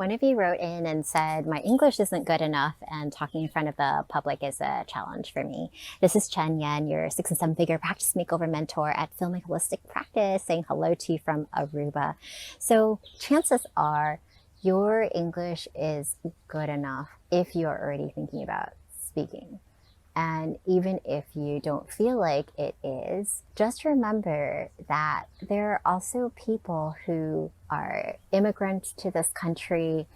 One of you wrote in and said, my English isn't good enough and talking in front of the public is a challenge for me. This is Chen Yen, your 6 and 7-figure practice makeover mentor at Filming Holistic Practice, saying hello to you from Aruba. So chances are your English is good enough if you're already thinking about speaking. And even if you don't feel like it is, just remember that there are also people who are immigrants to this country,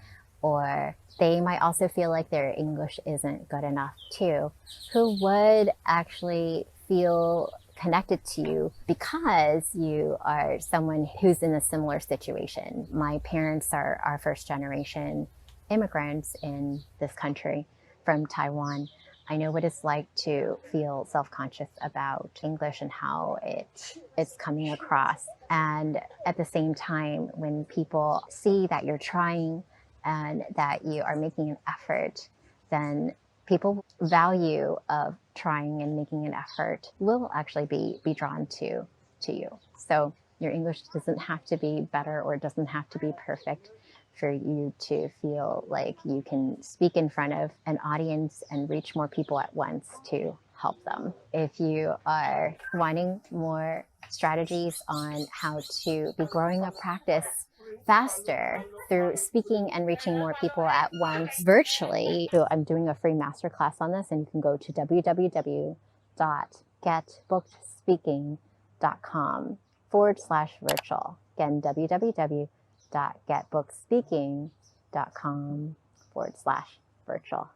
or they might also feel like their English isn't good enough too, who would actually feel connected to you because you are someone who's in a similar situation. My parents are first generation immigrants in this country from Taiwan. I know what it's like to feel self-conscious about English and how it's coming across. And at the same time, when people see that you're trying and that you are making an effort, then people value of trying and making an effort will actually be drawn to you. So your English doesn't have to be better or it doesn't have to be perfect for you to feel like you can speak in front of an audience and reach more people at once to help them. If you are wanting more strategies on how to be growing a practice faster through speaking and reaching more people at once virtually, so I'm doing a free masterclass on this, and you can go to www.getbookedspeaking.com/virtual. Again, www.getbookspeaking.com/virtual.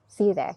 See you there.